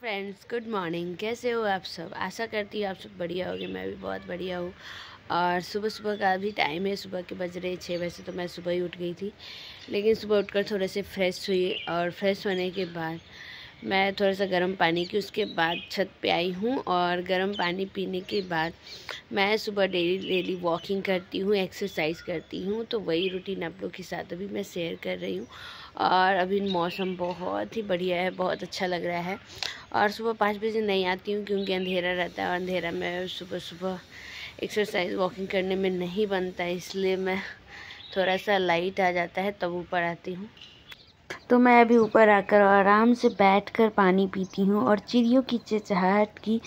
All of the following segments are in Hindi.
Friends, good morning. कैसे हो आप सब? आशा करती हूँ आप सब बढ़िया होगे। मैं भी बहुत बढ़िया हूँ। और सुबह सुबह का अभी टाइम है, सुबह के बज रहे 6। वैसे तो मैं सुबह ही उठ गई थी, लेकिन सुबह उठकर थोड़े से फ्रेश हुई और फ्रेश होने के बाद मैं थोड़ा सा गर्म पानी की, उसके बाद छत पे आई हूँ। और गर्म पानी पीने के बाद मैं सुबह डेली वॉकिंग करती हूँ, एक्सरसाइज करती हूँ। तो वही रूटीन आप लोग के साथ अभी मैं शेयर कर रही हूँ। और अभी मौसम बहुत ही बढ़िया है, बहुत अच्छा लग रहा है। और सुबह 5 बजे नहीं आती हूँ क्योंकि अंधेरा रहता है, और अंधेरा में सुबह सुबह एक्सरसाइज वॉकिंग करने में नहीं बनता है, इसलिए मैं थोड़ा सा लाइट आ जाता है तब ऊपर आती हूँ। तो मैं अभी ऊपर आकर आराम से बैठकर पानी पीती हूँ और चिड़ियों की चहचहाहट की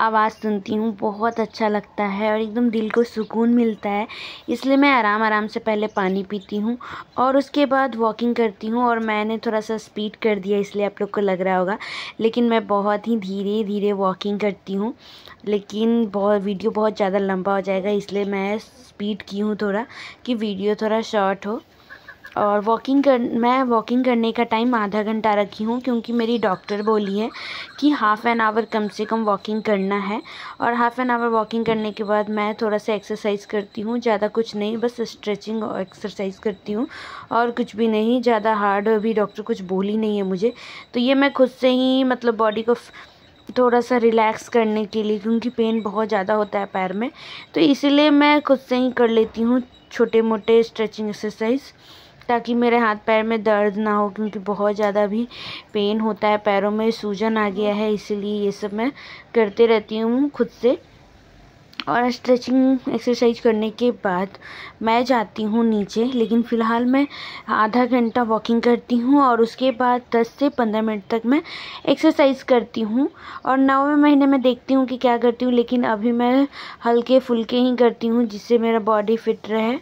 आवाज़ सुनती हूँ। बहुत अच्छा लगता है और एकदम दिल को सुकून मिलता है, इसलिए मैं आराम आराम से पहले पानी पीती हूँ और उसके बाद वॉकिंग करती हूँ। और मैंने थोड़ा सा स्पीड कर दिया, इसलिए आप लोग को लग रहा होगा, लेकिन मैं बहुत ही धीरे धीरे वॉकिंग करती हूँ। लेकिन वीडियो बहुत ज़्यादा लंबा हो जाएगा, इसलिए मैं स्पीड की हूँ थोड़ा, कि वीडियो थोड़ा शॉर्ट हो। और मैं वॉकिंग करने का टाइम आधा घंटा रखी हूँ, क्योंकि मेरी डॉक्टर बोली है कि हाफ़ एन आवर कम से कम वॉकिंग करना है। और हाफ़ एन आवर वॉकिंग करने के बाद मैं थोड़ा सा एक्सरसाइज करती हूँ, ज़्यादा कुछ नहीं, बस स्ट्रेचिंग और एक्सरसाइज करती हूँ और कुछ भी नहीं, ज़्यादा हार्ड अभी डॉक्टर कुछ बोली नहीं है मुझे। तो ये मैं खुद से ही मतलब बॉडी को थोड़ा सा रिलैक्स करने के लिए, क्योंकि पेन बहुत ज़्यादा होता है पैर में, तो इसीलिए मैं खुद से ही कर लेती हूँ छोटे मोटे स्ट्रेचिंग एक्सरसाइज, ताकि मेरे हाथ पैर में दर्द ना हो, क्योंकि बहुत ज़्यादा भी पेन होता है, पैरों में सूजन आ गया है, इसीलिए ये सब मैं करते रहती हूँ खुद से। और स्ट्रेचिंग एक्सरसाइज करने के बाद मैं जाती हूँ नीचे, लेकिन फ़िलहाल मैं आधा घंटा वॉकिंग करती हूँ और उसके बाद 10 से 15 मिनट तक मैं एक्सरसाइज करती हूँ। और 9वें महीने में देखती हूँ कि क्या करती हूँ, लेकिन अभी मैं हल्के फुल्के ही करती हूँ, जिससे मेरा बॉडी फिट रहे।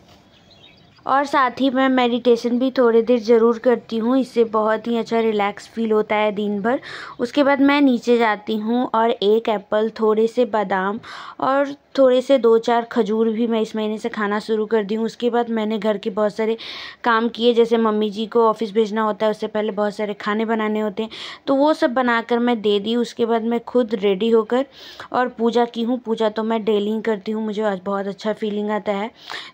और साथ ही मैं मेडिटेशन भी थोड़ी देर ज़रूर करती हूँ, इससे बहुत ही अच्छा रिलैक्स फील होता है दिन भर। उसके बाद मैं नीचे जाती हूँ और एक एप्पल, थोड़े से बादाम और थोड़े से 2-4 खजूर भी मैं इस महीने से खाना शुरू कर दी हूँ। उसके बाद मैंने घर के बहुत सारे काम किए, जैसे मम्मी जी को ऑफ़िस भेजना होता है, उससे पहले बहुत सारे खाने बनाने होते हैं, तो वो सब बनाकर मैं दे दी। उसके बाद मैं खुद रेडी होकर और पूजा की हूँ। पूजा तो मैं डेली ही करती हूँ, मुझे आज बहुत अच्छा फीलिंग आता है।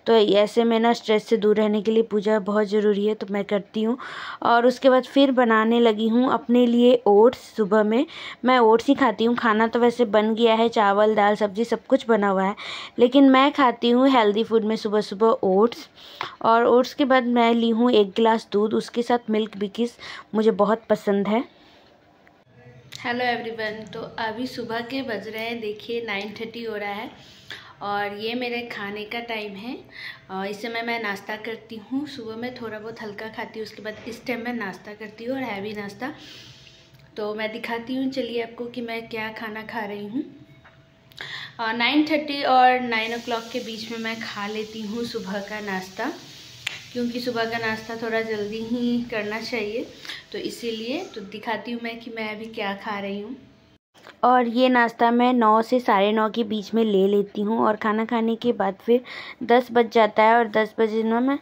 तो ऐसे में ना स्ट्रेस से दूर रहने के लिए पूजा बहुत ज़रूरी है, तो मैं करती हूँ। और उसके बाद फिर बनाने लगी हूँ अपने लिए ओट्स। सुबह में मैं ओट्स ही खाती हूँ, खाना तो वैसे बन गया है, चावल दाल सब्ज़ी सब कुछ बना हुआ है, लेकिन मैं खाती हूँ हेल्दी फूड में सुबह सुबह ओट्स। और ओट्स के बाद मैं ली हूँ 1 गिलास दूध, उसके साथ मिल्क बिकिस मुझे बहुत पसंद है। हेलो एवरीवन, तो अभी सुबह के बज रहे हैं, देखिए 9:30 हो रहा है और ये मेरे खाने का टाइम है। इस समय मैं नाश्ता करती हूँ। सुबह में थोड़ा बहुत हल्का खाती हूँ, उसके बाद इस टाइम मैं नाश्ता करती हूँ और हैवी नाश्ता। तो मैं दिखाती हूँ, चलिए आपको कि मैं क्या खाना खा रही हूँ। 9:30 और 9 o'clock के बीच में मैं खा लेती हूँ सुबह का नाश्ता, क्योंकि सुबह का नाश्ता थोड़ा जल्दी ही करना चाहिए, तो इसीलिए तो दिखाती हूँ मैं कि मैं अभी क्या खा रही हूँ। और ये नाश्ता मैं 9 से 9:30 के बीच में ले लेती हूँ। और खाना खाने के बाद फिर 10 बज जाता है, और 10 बजे ना मैं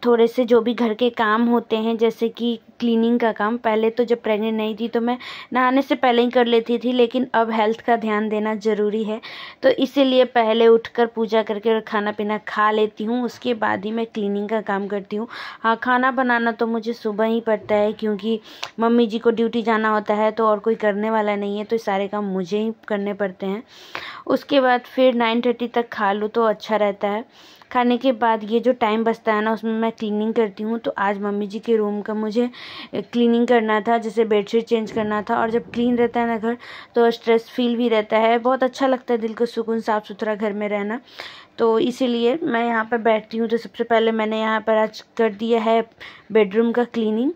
थोड़े से जो भी घर के काम होते हैं, जैसे कि क्लीनिंग का काम, पहले तो जब प्रेग्नेंट नहीं थी तो मैं नहाने से पहले ही कर लेती थी, लेकिन अब हेल्थ का ध्यान देना ज़रूरी है, तो इसीलिए पहले उठकर पूजा करके और खाना पीना खा लेती हूँ, उसके बाद ही मैं क्लीनिंग का काम करती हूँ। हाँ, खाना बनाना तो मुझे सुबह ही पड़ता है, क्योंकि मम्मी जी को ड्यूटी जाना होता है, तो और कोई करने वाला नहीं है, तो सारे काम मुझे ही करने पड़ते हैं। उसके बाद फिर 9:30 तक खा लूँ तो अच्छा रहता है। खाने के बाद ये जो टाइम बचता है ना, उसमें मैं क्लीनिंग करती हूँ। तो आज मम्मी जी के रूम का मुझे क्लीनिंग करना था, जैसे बेडशीट चेंज करना था। और जब क्लीन रहता है ना घर, तो स्ट्रेस फील भी रहता है, बहुत अच्छा लगता है, दिल को सुकून, साफ़ सुथरा घर में रहना। तो इसीलिए मैं यहाँ पर बैठती हूँ। तो सबसे पहले मैंने यहाँ पर आज कर दिया है बेडरूम का क्लीनिंग।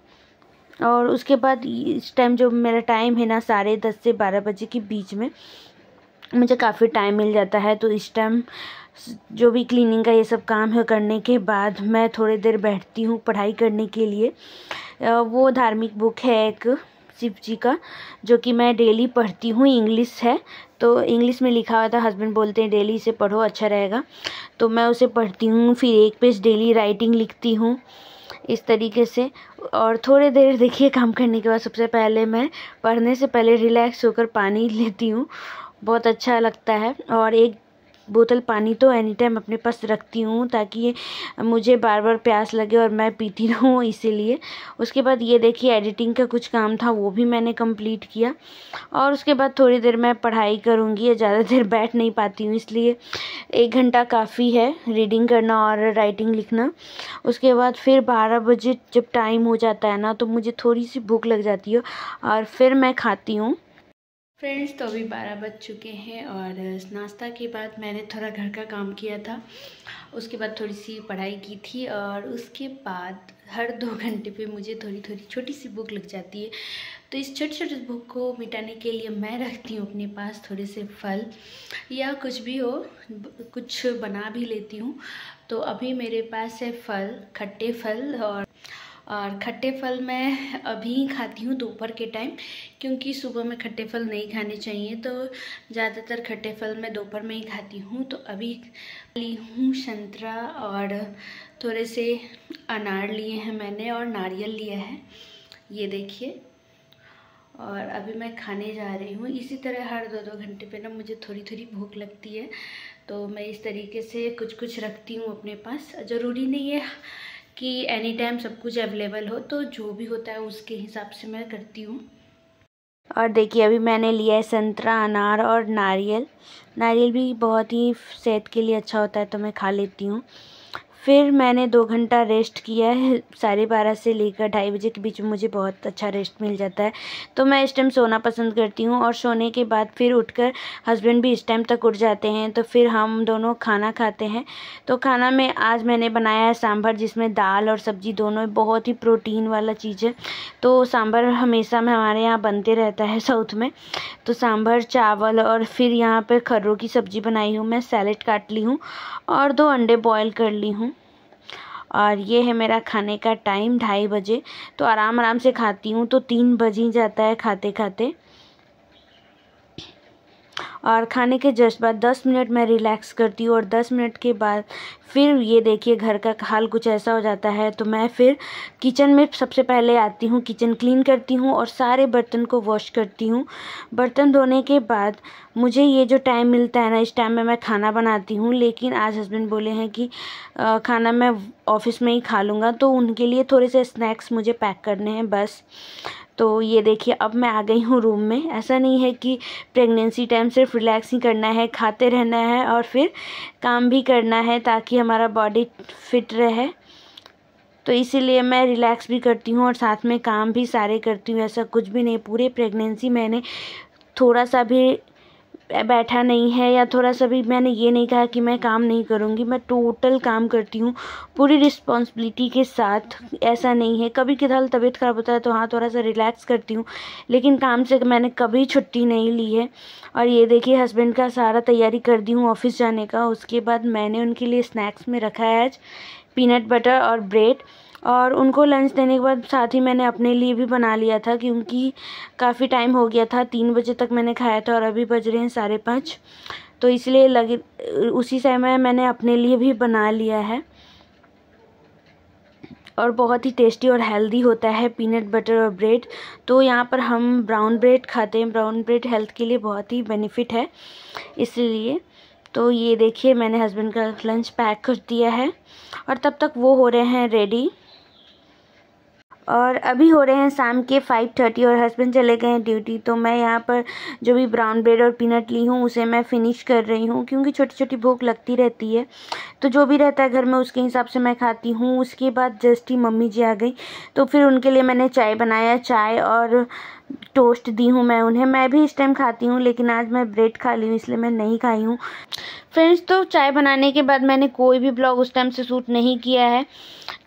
और उसके बाद इस टाइम जो मेरा टाइम है ना, 10:30 से 12 बजे के बीच में मुझे काफ़ी टाइम मिल जाता है। तो इस टाइम जो भी क्लीनिंग का ये सब काम है करने के बाद मैं थोड़ी देर बैठती हूँ पढ़ाई करने के लिए। वो धार्मिक बुक है एक, शिव जी का, जो कि मैं डेली पढ़ती हूँ। इंग्लिश है तो इंग्लिश में लिखा हुआ था, हस्बैंड बोलते हैं डेली इसे पढ़ो अच्छा रहेगा, तो मैं उसे पढ़ती हूँ। फिर 1 पेज डेली राइटिंग लिखती हूँ इस तरीके से। और थोड़ी देर देखिए काम करने के बाद सबसे पहले मैं पढ़ने से पहले रिलैक्स होकर पानी लेती हूँ, बहुत अच्छा लगता है। और 1 बोतल पानी तो एनी टाइम अपने पास रखती हूँ, ताकि मुझे बार बार प्यास लगे और मैं पीती रहूँ, इसीलिए। उसके बाद ये देखिए एडिटिंग का कुछ काम था, वो भी मैंने कंप्लीट किया। और उसके बाद थोड़ी देर मैं पढ़ाई करूँगी, ज़्यादा देर बैठ नहीं पाती हूँ, इसलिए 1 घंटा काफ़ी है रीडिंग करना और राइटिंग लिखना। उसके बाद फिर 12 बजे जब टाइम हो जाता है ना, तो मुझे थोड़ी सी भूख लग जाती है और फिर मैं खाती हूँ। फ्रेंड्स, तो अभी 12 बज चुके हैं और नाश्ता के बाद मैंने थोड़ा घर का काम किया था, उसके बाद थोड़ी सी पढ़ाई की थी। और उसके बाद हर 2 घंटे पे मुझे थोड़ी थोड़ी छोटी सी भूख लग जाती है, तो इस छोटी छोटी भूख को मिटाने के लिए मैं रखती हूँ अपने पास थोड़े से फल या कुछ भी हो, कुछ बना भी लेती हूँ। तो अभी मेरे पास है फल, खट्टे फल। और खट्टे फल मैं अभी खाती हूँ दोपहर के टाइम, क्योंकि सुबह में खट्टे फल नहीं खाने चाहिए, तो ज़्यादातर खट्टे फल मैं दोपहर में ही खाती हूँ। तो अभी ली हूँ संतरा और थोड़े से अनार लिए हैं मैंने और नारियल लिया है, ये देखिए। और अभी मैं खाने जा रही हूँ। इसी तरह हर 2-2 घंटे पे ना मुझे थोड़ी थोड़ी भूख लगती है, तो मैं इस तरीके से कुछ कुछ रखती हूँ अपने पास। ज़रूरी नहीं है कि एनी टाइम सब कुछ अवेलेबल हो, तो जो भी होता है उसके हिसाब से मैं करती हूँ। और देखिए अभी मैंने लिया है संतरा, अनार और नारियल। नारियल भी बहुत ही सेहत के लिए अच्छा होता है, तो मैं खा लेती हूँ। फिर मैंने 2 घंटा रेस्ट किया है, 12:30 से लेकर 2:30 बजे के बीच में मुझे बहुत अच्छा रेस्ट मिल जाता है, तो मैं इस टाइम सोना पसंद करती हूँ। और सोने के बाद फिर उठकर हस्बैंड भी इस टाइम तक उठ जाते हैं, तो फिर हम दोनों खाना खाते हैं। तो खाना में आज मैंने बनाया है सांभर, जिसमें दाल और सब्ज़ी दोनों, बहुत ही प्रोटीन वाला चीज़ है। तो सांभर हमेशा में हमारे यहाँ बनते रहता है साउथ में, तो सांभर, चावल और फिर यहाँ पर खर्रों की सब्ज़ी बनाई हूँ मैं, सैलेड काट ली हूँ और 2 अंडे बॉयल कर ली हूँ। और ये है मेरा खाने का टाइम 2:30 बजे। तो आराम आराम से खाती हूँ, तो 3 बज ही जाता है खाते खाते। और खाने के जस्ट बाद 10 मिनट मैं रिलैक्स करती हूँ, और 10 मिनट के बाद फिर ये देखिए घर का हाल कुछ ऐसा हो जाता है। तो मैं फिर किचन में सबसे पहले आती हूँ, किचन क्लीन करती हूँ और सारे बर्तन को वॉश करती हूँ। बर्तन धोने के बाद मुझे ये जो टाइम मिलता है ना, इस टाइम में मैं खाना बनाती हूँ। लेकिन आज हस्बैंड बोले हैं कि खाना मैं ऑफिस में ही खा लूँगा, तो उनके लिए थोड़े से स्नैक्स मुझे पैक करने हैं बस। तो ये देखिए अब मैं आ गई हूँ रूम में। ऐसा नहीं है कि प्रेगनेंसी टाइम सिर्फ रिलैक्स ही करना है, खाते रहना है और फिर काम भी करना है, ताकि हमारा बॉडी फिट रहे। तो इसीलिए मैं रिलैक्स भी करती हूँ और साथ में काम भी सारे करती हूँ। ऐसा कुछ भी नहीं, पूरे प्रेगनेंसी मैंने थोड़ा सा भी बैठा नहीं है, या थोड़ा सा भी मैंने ये नहीं कहा कि मैं काम नहीं करूँगी। मैं टोटल काम करती हूँ पूरी रिस्पॉन्सिबिलिटी के साथ। ऐसा नहीं है, कभी कभार तबीयत ख़राब होता है तो हाँ थोड़ा सा रिलैक्स करती हूँ, लेकिन काम से मैंने कभी छुट्टी नहीं ली है। और ये देखिए हस्बैंड का सारा तैयारी कर दी हूँ ऑफिस जाने का। उसके बाद मैंने उनके लिए स्नैक्स में रखा है आज पीनट बटर और ब्रेड, और उनको लंच देने के बाद साथ ही मैंने अपने लिए भी बना लिया था, क्योंकि काफ़ी टाइम हो गया था, 3 बजे तक मैंने खाया था और अभी बज रहे हैं 5:30, तो इसलिए लगे उसी समय मैंने अपने लिए भी बना लिया है। और बहुत ही टेस्टी और हेल्दी होता है पीनट बटर और ब्रेड। तो यहाँ पर हम ब्राउन ब्रेड खाते हैं, ब्राउन ब्रेड हेल्थ के लिए बहुत ही बेनिफिट है, इसलिए। तो ये देखिए मैंने हस्बैंड का लंच पैक कर दिया है, और तब तक वो हो रहे हैं रेडी। और अभी हो रहे हैं शाम के 5:30 और हस्बैंड चले गए हैं ड्यूटी। तो मैं यहाँ पर जो भी ब्राउन ब्रेड और पीनट ली हूँ उसे मैं फ़िनिश कर रही हूँ, क्योंकि छोटी छोटी भूख लगती रहती है, तो जो भी रहता है घर में उसके हिसाब से मैं खाती हूँ। उसके बाद जस्ट ही मम्मी जी आ गई, तो फिर उनके लिए मैंने चाय बनाया, चाय और टोस्ट दी हूँ मैं उन्हें। मैं भी इस टाइम खाती हूँ, लेकिन आज मैं ब्रेड खा ली हूँ, इसलिए मैं नहीं खाई हूँ। फ्रेंड्स, तो चाय बनाने के बाद मैंने कोई भी ब्लॉग उस टाइम से शूट नहीं किया है,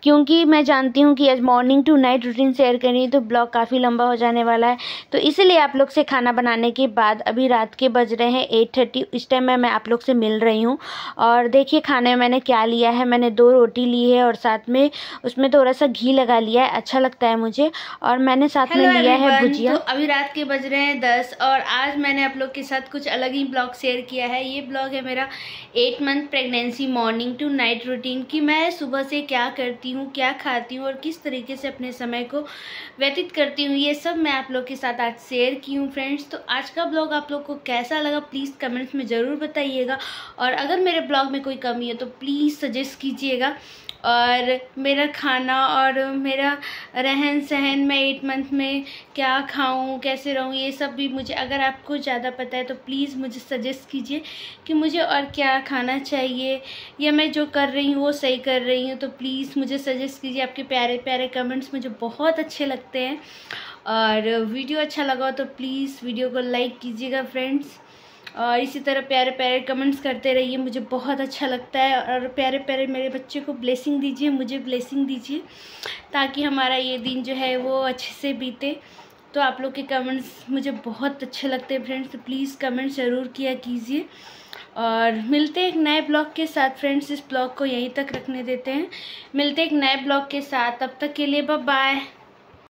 क्योंकि मैं जानती हूँ कि आज morning to night routine share करी तो ब्लॉग काफ़ी लंबा हो जाने वाला है। तो इसीलिए आप लोग से खाना बनाने के बाद अभी रात के बज रहे हैं 8:30, इस टाइम मैं आप लोग से मिल रही हूँ। और देखिए खाने में मैंने क्या लिया है, मैंने 2 रोटी ली है और साथ में उसमें थोड़ा सा घी लगा लिया है, अच्छा लगता है मुझे। और मैंने साथ में लिया है भुजिया तो अभी रात के बज रहे हैं 10 और आज मैंने आप लोग के साथ कुछ अलग ही ब्लॉग शेयर किया है। ये ब्लॉग है मेरा 8 month pregnancy morning to night routine कि मैं सुबह से क्या करती हूँ, क्या खाती हूँ और किस तरीके से अपने समय को व्यतीत करती हूँ, ये सब मैं आप लोग के साथ आज शेयर की हूँ फ्रेंड्स। तो आज का ब्लॉग आप लोग को कैसा लगा प्लीज़ कमेंट्स में ज़रूर बताइएगा, और अगर मेरे ब्लॉग में कोई कमी है तो प्लीज़ सजेस्ट कीजिएगा। और मेरा खाना और मेरा रहन सहन, मैं 8 मंथ में क्या खाऊं, कैसे रहूं, ये सब भी मुझे अगर आपको ज़्यादा पता है तो प्लीज़ मुझे सजेस्ट कीजिए कि मुझे और क्या खाना चाहिए, या मैं जो कर रही हूँ वो सही कर रही हूँ। तो प्लीज़ मुझे सजेस्ट कीजिए। आपके प्यारे प्यारे कमेंट्स मुझे बहुत अच्छे लगते हैं। और वीडियो अच्छा लगा तो प्लीज़ वीडियो को लाइक कीजिएगा फ्रेंड्स, और इसी तरह प्यारे प्यारे कमेंट्स करते रहिए, मुझे बहुत अच्छा लगता है। और प्यारे प्यारे मेरे बच्चे को ब्लेसिंग दीजिए, मुझे ब्लेसिंग दीजिए, ताकि हमारा ये दिन जो है वो अच्छे से बीते। तो आप लोग के कमेंट्स मुझे बहुत अच्छे लगते हैं फ्रेंड्स, तो प्लीज़ कमेंट ज़रूर किया कीजिए। और मिलते हैं एक नए ब्लॉग के साथ फ्रेंड्स। इस ब्लॉग को यहीं तक रखने देते हैं, मिलते हैं एक नए ब्लॉग के साथ। तब तक के लिए बाय बाय।